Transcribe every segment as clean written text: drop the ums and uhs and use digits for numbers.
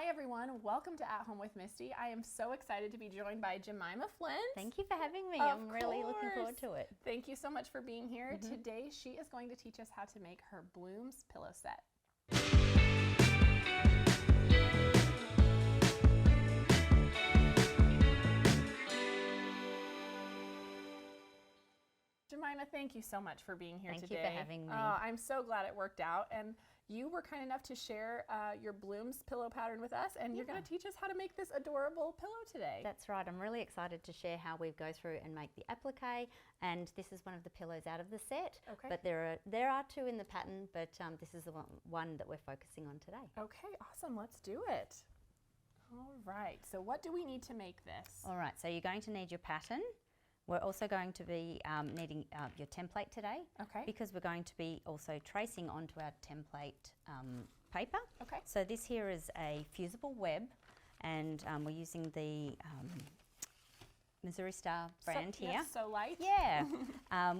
Hi everyone, welcome to At Home with Misty. I am so excited to be joined by Jemima Flint. Thank you for having me. Of I'm really looking course. forward to it. Thank you so much for being here. Today she is going to teach us how to make her Blooms pillow set. Jemima, thank you so much for being here Thank today. you for having me. I'm so glad it worked out, and you were kind enough to share your Blooms pillow pattern with us, and you're going to teach us how to make this adorable pillow today. That's right. I'm really excited to share how we go through and make the applique, and this is one of the pillows out of the set. Okay. But there are two in the pattern, but this is the one that we're focusing on today. Okay, awesome. Let's do it. All right. So what do we need to make this? All right. So you're going to need your pattern. We're also going to be needing your template today. Okay. Because we're going to be also tracing onto our template paper. Okay. So this here is a fusible web, and we're using the Missouri Star brand here. Yes, so light. Yeah,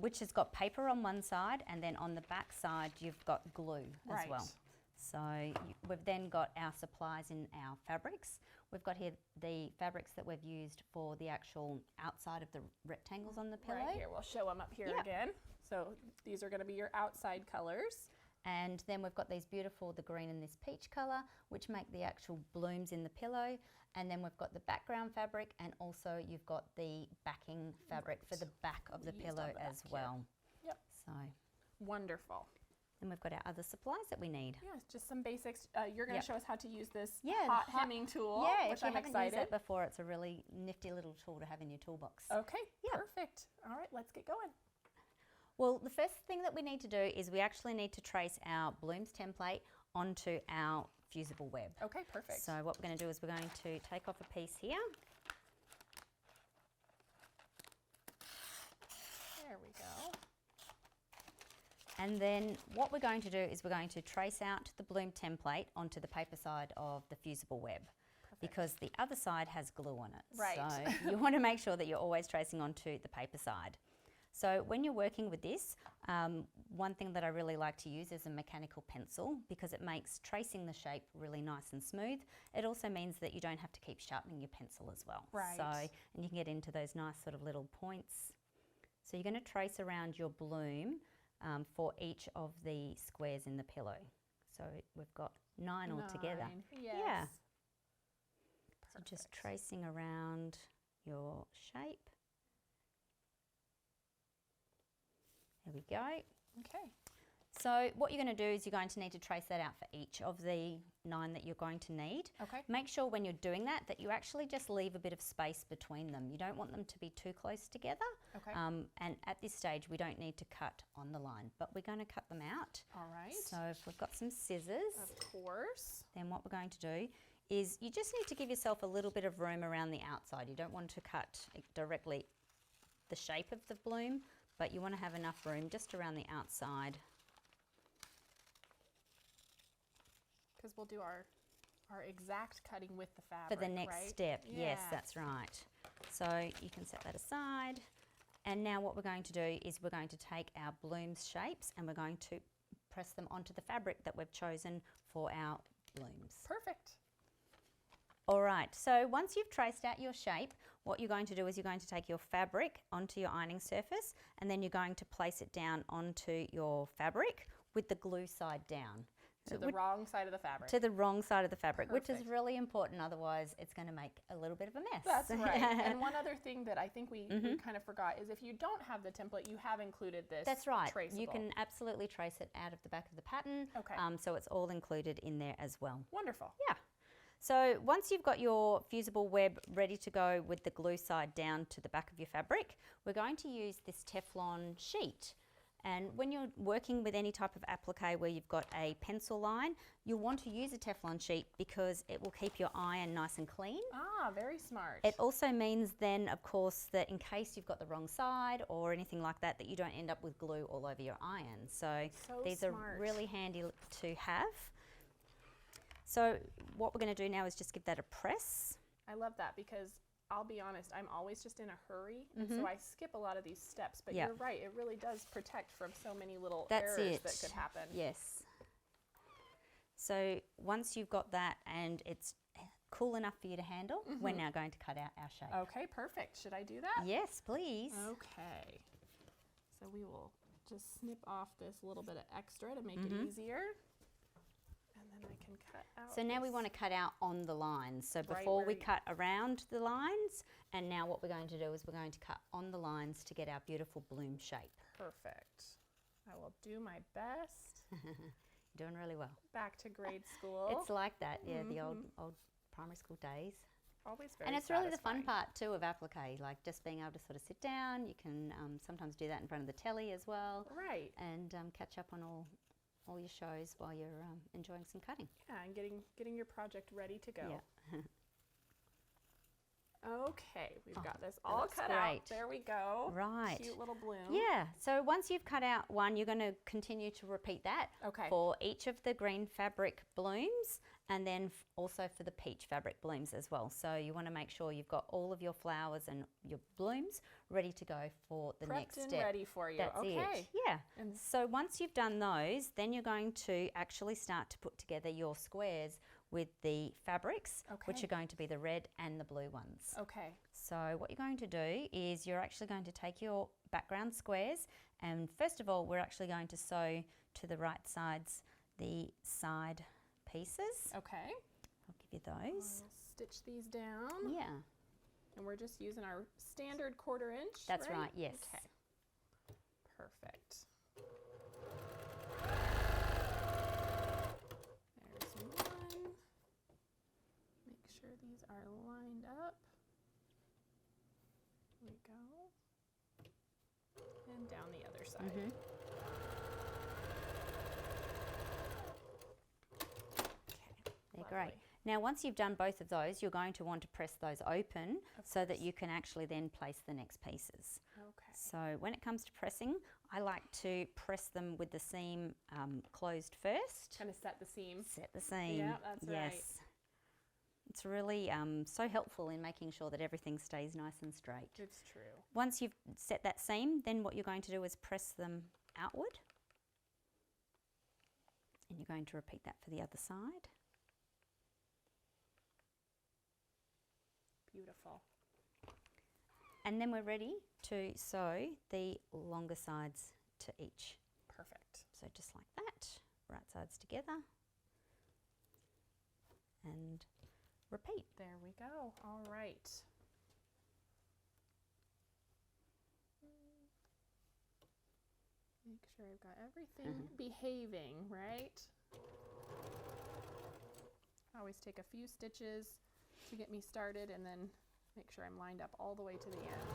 which has got paper on one side, and then on the back side you've got glue as Right. well. So we've then got our supplies in our fabrics. We've got here the fabrics that we've used for the actual outside of the rectangles on the pillow. Right here. We'll show them up here Yeah. again. So these are going to be your outside colors. And then we've got these beautiful, the green and this peach colour, which make the actual blooms in the pillow. And then we've got the background fabric, and also you've got the backing fabric for the back of the Used pillow on the back as here. well. Yep. So Wonderful. then we've got our other supplies that we need. Yeah, just some basics. You're going to Yep. show us how to use this Yeah, the hot hot- hemming tool, Yeah, which if you I'm haven't excited. used it before, it's a really nifty little tool to have in your toolbox. Okay, Yeah. perfect. All right, let's get going. Well, the first thing that we need to do is we actually need to trace our Blooms template onto our fusible web. Okay, perfect. So what we're going to do is we're going to take off a piece here. There we go. And then what we're going to do is we're going to trace out the Bloom template onto the paper side of the fusible web. Because the other side has glue on it. Right. So you want to make sure that you're always tracing onto the paper side. So when you're working with this, one thing that I really like to use is a mechanical pencil, because it makes tracing the shape really nice and smooth. It also means that you don't have to keep sharpening your pencil as well. Right. So, and you can get into those nice sort of little points. So you're going to trace around your bloom for each of the squares in the pillow. So we've got 9 altogether. 9, yes. Yeah. So Perfect. just tracing around your shape. There we go. Okay. So what you're going to do is you're going to need to trace that out for each of the 9 that you're going to need. Okay. Make sure when you're doing that you actually just leave a bit of space between them. You don't want them to be too close together. Okay. And at this stage we don't need to cut on the line, but we're going to cut them out. All right. So if we've got some scissors, Of course. then what we're going to do is you just need to give yourself a little bit of room around the outside. You don't want to cut directly the shape of the bloom, but you want to have enough room just around the outside. Because we'll do our exact cutting with the fabric, For the next right? step, yes, Yeah. that's right. So you can set that aside. And now what we're going to do is we're going to take our blooms shapes and we're going to press them onto the fabric that we've chosen for our blooms. Perfect. All right, so once you've traced out your shape, what you're going to do is you're going to take your fabric onto your ironing surface, and then you're going to place it down onto your fabric with the glue side down. To the wrong side of the fabric. To the wrong side of the fabric, which is Perfect. really important, otherwise it's going to make a little bit of a mess. That's right. And one other thing that I think we kind of forgot is if you don't have the template, you have included this. That's right. Traceable. You can absolutely trace it out of the back of the pattern. Okay. So it's all included in there as well. Wonderful. Yeah. So once you've got your fusible web ready to go with the glue side down to the back of your fabric, we're going to use this Teflon sheet. And when you're working with any type of applique where you've got a pencil line, you'll want to use a Teflon sheet because it will keep your iron nice and clean. Ah, very smart. It also means then, of course, that in case you've got the wrong side or anything like that, that you don't end up with glue all over your iron. So these smart. are really handy to have. So what we're going to do now is just give that a press. I love that because I'll be honest, I'm always just in a hurry, and so I skip a lot of these steps. But Yeah. you're right, it really does protect from so many little That's errors it. that could happen. Yes. So once you've got that and it's cool enough for you to handle, we're now going to cut out our shape. Okay, perfect. Should I do that? Yes, please. Okay. So we will just snip off this little bit of extra to make it easier. And then I can cut out. So now we this. want to cut out on the lines. So Right before where we you- cut around the lines, and now what we're going to do is we're going to cut on the lines to get our beautiful bloom shape. Perfect. I will do my best. You're doing really well. Back to grade school. It's like that, yeah, the old primary school days. always very And it's really the fun satisfying. part too of applique, like just being able to sort of sit down. You can sometimes do that in front of the telly as well, Right. and catch up on all your shows while you're enjoying some cutting. Yeah, and getting your project ready to go. Yeah. Okay, we've got this that all looks cut great. out. There we go. Right. Cute little bloom. Yeah, so once you've cut out one, you're going to continue to repeat that Okay. for each of the green fabric blooms, and then also for the peach fabric blooms as well. So you want to make sure you've got all of your flowers and your blooms ready to go for the Prepped next and step. ready for you. That's okay. it. Yeah. And- So once you've done those, then you're going to actually start to put together your squares with the fabrics, which Okay. are going to be the red and the blue ones. Okay. So what you're going to do is you're actually going to take your background squares, and first of all we're actually going to sew to the right sides the side pieces. Okay. I'll give you those. We'll stitch these down. Yeah, And we're just using our standard 1/4 inch. that's right, yes. Okay. Perfect. There's one. Make sure these are lined up. There we go. And down the other side. Mhm. Okay. They're great. Lovely. Now once you've done both of those, you're going to want to press those open Of so that course. you can actually then place the next pieces. Okay. So when it comes to pressing, I like to press them with the seam closed first. Kind of set the seam. Set the seam. Yeah, that's right. yes. It's really so helpful in making sure that everything stays nice and straight. It's true. Once you've set that seam, then what you're going to do is press them outward. And you're going to repeat that for the other side. Beautiful. And then we're ready to sew the longer sides to each. Perfect. So just like that, right sides together. And repeat. There we go. All right. Make sure I've got everything behaving, right? I always take a few stitches to get me started and then make sure I'm lined up all the way to the end.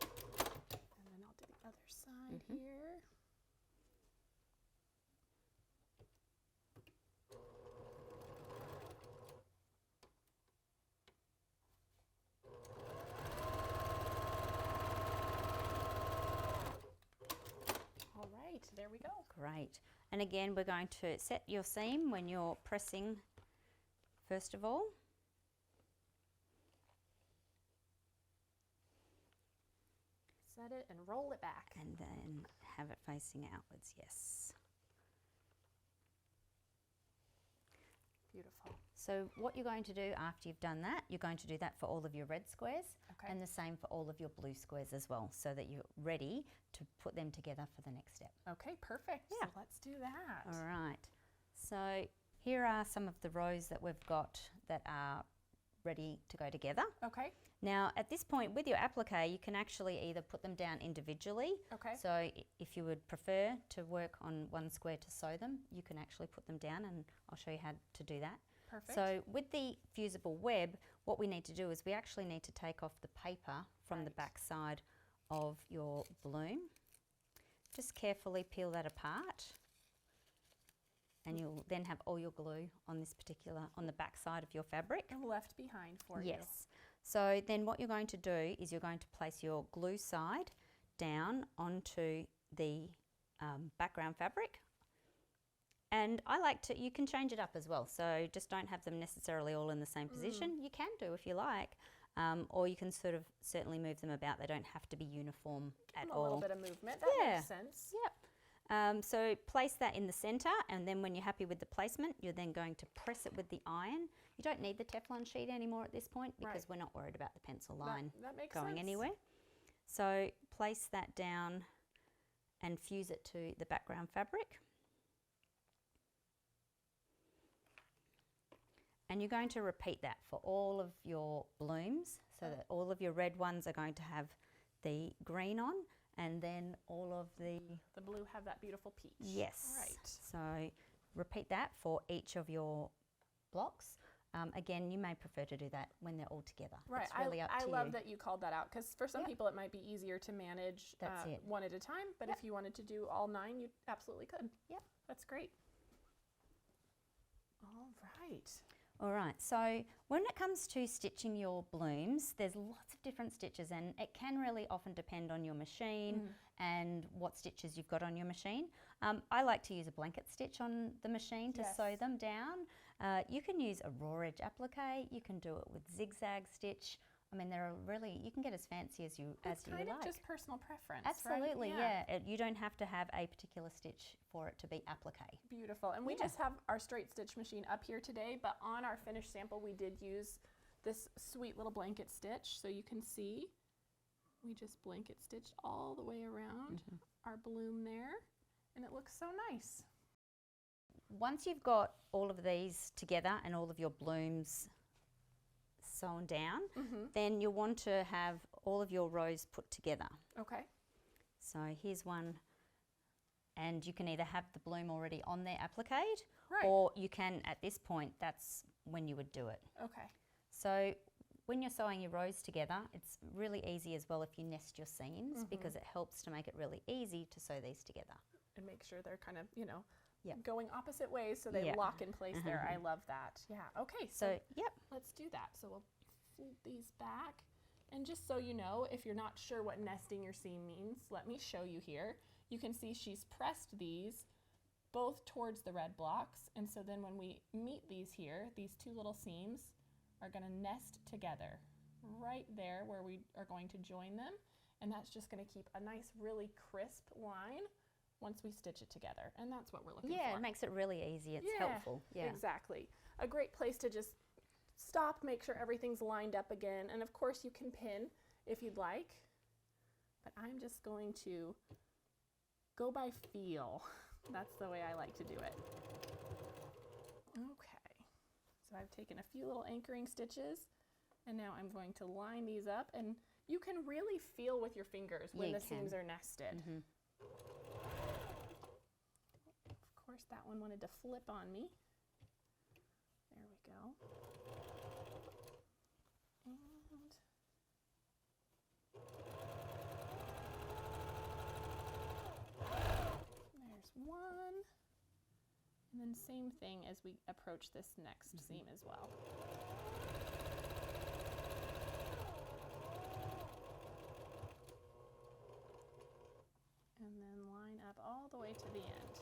And then I'll do the other side here. All right, there we go. Great. And again, we're going to set your seam when you're pressing, first of all. Set it and roll it back. And then have it facing outwards, yes. Beautiful. So what you're going to do after you've done that, you're going to do that for all of your red squares Okay. and the same for all of your blue squares as well, so that you're ready to put them together for the next step. Okay, perfect. Yeah. So let's do that. All right. So here are some of the rows that we've got that are ready to go together. Okay. Now at this point with your applique, you can actually either put them down individually. Okay. So if you would prefer to work on one square to sew them, you can actually put them down, and I'll show you how to do that. Perfect. So with the fusible web, what we need to do is we actually need to take off the paper from the Right. back side of your bloom. Just carefully peel that apart, and you'll then have all your glue on this particular, on the back side of your fabric. And left behind for you. Yes. So then what you're going to do is you're going to place your glue side down onto the background fabric. And I like to, you can change it up as well. So just don't have them necessarily all in the same position. You can do if you like. Or you can sort of certainly move them about. They don't have to be uniform at A all. little bit of movement. That Yeah. makes sense. Yep. So place that in the center, and then when you're happy with the placement, you're then going to press it with the iron. You don't need the Teflon sheet anymore at this point because we're not worried about the pencil line that makes going sense. anywhere. So place that down and fuse it to the background fabric. And you're going to repeat that for all of your blooms, so that all of your red ones are going to have the green on, and then all of the blue have that beautiful peach. Yes. Right. So repeat that for each of your blocks. Again, you may prefer to do that when they're all together. Right. It's really up to you. I love that you called that out, because for some people it might be easier to manage That's it. one at a time, but if you wanted to do all 9, you absolutely could. Yep. That's great. All right. All right, so when it comes to stitching your blooms, there's lots of different stitches, and it can really often depend on your machine and what stitches you've got on your machine. I like to use a blanket stitch on the machine to sew them down. You can use a raw edge applique, you can do it with zigzag stitch. I mean, there are really, you can get as fancy as you like. It's kind of just personal preference, Absolutely, right? yeah. You don't have to have a particular stitch for it to be applique. Beautiful. And we just have our straight stitch machine up here today, but on our finished sample we did use this sweet little blanket stitch. So you can see we just blanket stitched all the way around our bloom there, and it looks so nice. Once you've got all of these together and all of your blooms sewn down, then you'll want to have all of your rows put together. Okay. So here's one, and you can either have the bloom already on there appliqued, or you can, at this point, that's when you would do it. Okay. So when you're sewing your rows together, it's really easy as well if you nest your seams, because it helps to make it really easy to sew these together. And make sure they're kind of, you know, going opposite ways so they lock in place there. I love that. Yeah. Okay. So let's do that. So we'll fold these back. And just so you know, if you're not sure what nesting your seam means, let me show you here. You can see she's pressed these both towards the red blocks. And so then when we meet these here, these two little seams are going to nest together right there where we are going to join them. And that's just going to keep a nice, really crisp line once we stitch it together. And that's what we're looking for. Yeah, it makes it really easy. It's helpful. Yeah, exactly. A great place to just stop, make sure everything's lined up again. And of course you can pin if you'd like, but I'm just going to go by feel. That's the way I like to do it. Okay, so I've taken a few little anchoring stitches, and now I'm going to line these up, and you can really feel with your fingers when the seams are nested. Of course, that one wanted to flip on me. There we go. And there's one. And then same thing as we approach this next seam as well. And then line up all the way to the end.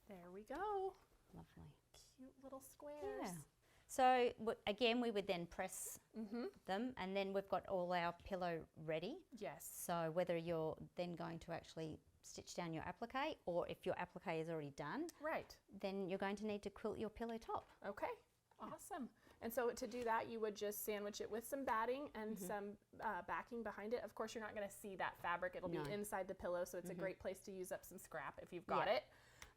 There we go. Lovely. Cute little squares. Yeah. So again, we would then press them, and then we've got all our pillow ready. Yes. So whether you're then going to actually stitch down your applique, or if your applique is already done, right, then you're going to need to quilt your pillow top. Okay, awesome. And so to do that, you would just sandwich it with some batting and some backing behind it. Of course, you're not going to see that fabric. It'll be inside the pillow, so it's a great place to use up some scrap if you've got it.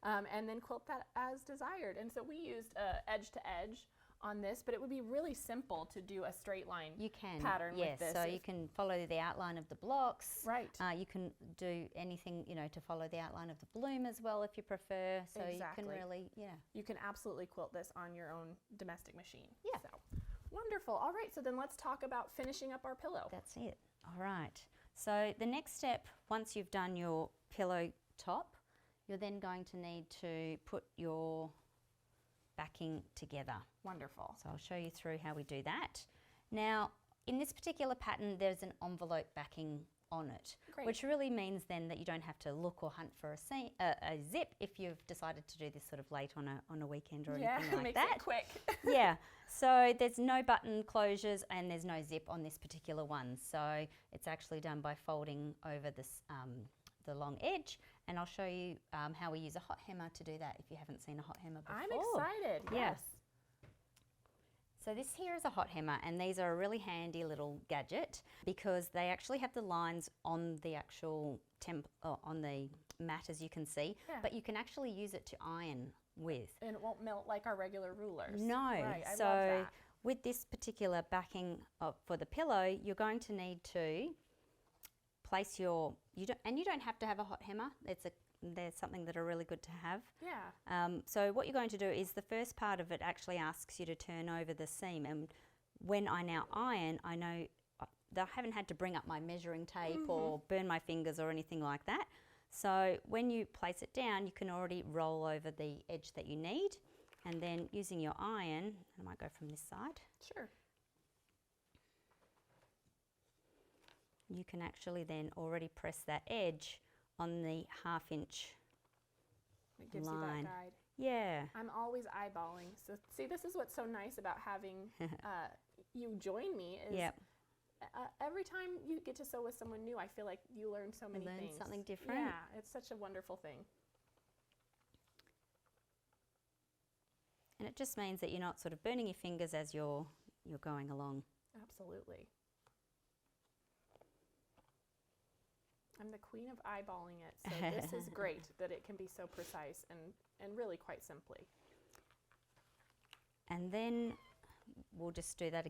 And then quilt that as desired. And so we used edge to edge on this, but it would be really simple to do a straight line pattern with this. So you can follow the outline of the blocks. Right. You can do anything, you know, to follow the outline of the bloom as well if you prefer. So you can really, you can absolutely quilt this on your own domestic machine. Yeah. So wonderful. All right, so then let's talk about finishing up our pillow. That's it. All right. So the next step, once you've done your pillow top, you're then going to need to put your backing together. Wonderful. So I'll show you through how we do that. Now, in this particular pattern, there's an envelope backing on it. Great. Which really means then that you don't have to look or hunt for a zip if you've decided to do this sort of late on a weekend or anything like makes that. it quick. Yeah, so there's no button closures and there's no zip on this particular one. So it's actually done by folding over this, the long edge, and I'll show you how we use a hot hammer to do that if you haven't seen a hot hammer before. I'm excited, yes. So this here is a hot hammer, and these are a really handy little gadget because they actually have the lines on the actual on the mat, as you can see, but you can actually use it to iron with. And it won't melt like our regular rulers. No. Right, I so love that. with this particular backing for the pillow, you're going to need to place your, you don't have to have a hot hammer. There's something that are really good to have. Yeah. So what you're going to do is the first part of it actually asks you to turn over the seam, and when I now iron, I know I haven't had to bring up my measuring tape or burn my fingers or anything like that. So when you place it down, you can already roll over the edge that you need, and then using your iron, I might go from this side. Sure. You can actually then already press that edge on the 1/2 inch It gives line. you that guide. Yeah. I'm always eyeballing. So see, this is what's so nice about having you join me is every time you get to sew with someone new, I feel like you learn so many things. Learn something different. Yeah, it's such a wonderful thing. And it just means that you're not sort of burning your fingers as you're going along. Absolutely. I'm the queen of eyeballing it, so this is great that it can be so precise and really quite simply. And then we'll just do that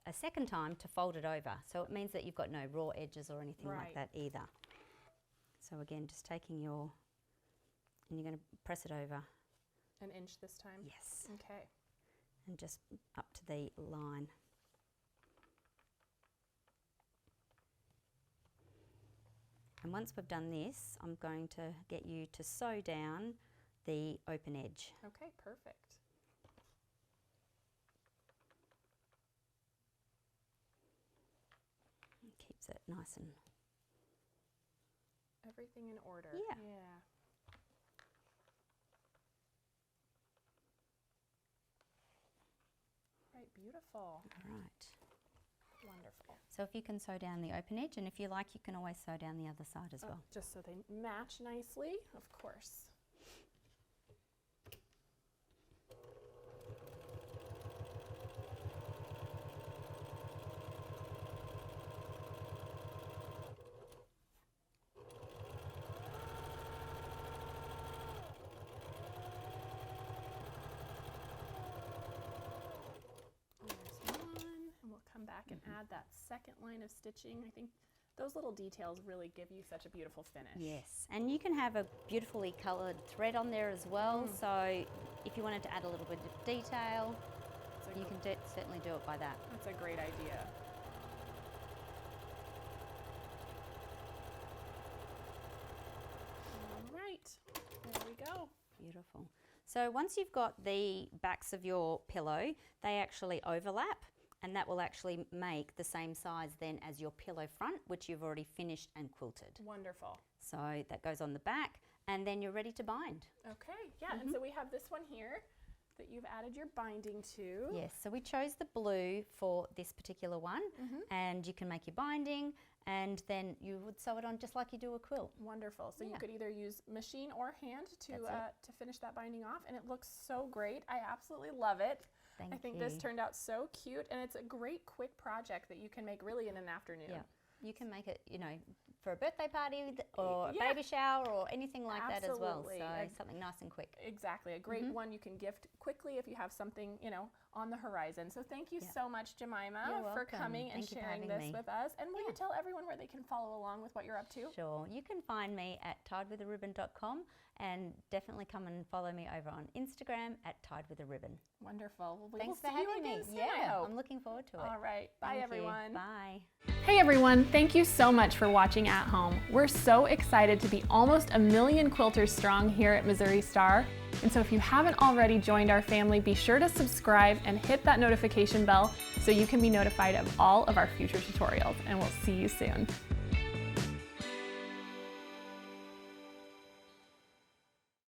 a second time to fold it over. So it means that you've got no raw edges or anything like that either. So again, just taking and you're going to press it over. 1 inch this time? Yes. Okay. And just up to the line. And once we've done this, I'm going to get you to sew down the open edge. Okay, perfect. It keeps it nice and... Everything in order. Yeah. Right, beautiful. All right. Wonderful. So if you can sew down the open edge, and if you like, you can always sew down the other side as well. Just so they match nicely, of course. Back and add that second line of stitching. I think those little details really give you such a beautiful finish. Yes, and you can have a beautifully coloured thread on there as well, so if you wanted to add a little bit of detail, you can certainly do it by that. That's a great idea. All right, there we go. Beautiful. So once you've got the backs of your pillow, they actually overlap, and that will actually make the same size then as your pillow front, which you've already finished and quilted. Wonderful. So that goes on the back, and then you're ready to bind. Okay, yeah, and so we have this one here that you've added your binding to. Yes, so we chose the blue for this particular one, and you can make your binding, and then you would sew it on just like you do a quilt. Wonderful. So you could either use machine or hand to finish that binding off, and it looks so great. I absolutely love it. I think this turned out so cute, and it's a great quick project that you can make really in an afternoon. Yeah, you can make it, you know, for a birthday party or a baby shower or anything like that as well. So something nice and quick. Exactly, a great one you can gift quickly if you have something, you know, on the horizon. So thank you so much, Jemima, for coming and sharing this with us. And will you tell everyone where they can follow along with what you're up to? Sure, you can find me at tiedwitharibbon.com, and definitely come and follow me over on Instagram at tiedwitharibbon. Wonderful. Well, Thanks for having me. Soon, yeah, I'm looking forward to it. All right. Bye, everyone. Bye. Hey, everyone. Thank you so much for watching at home. We're so excited to be almost 1 million quilters strong here at Missouri Star. And so if you haven't already joined our family, be sure to subscribe and hit that notification bell so you can be notified of all of our future tutorials. And we'll see you soon.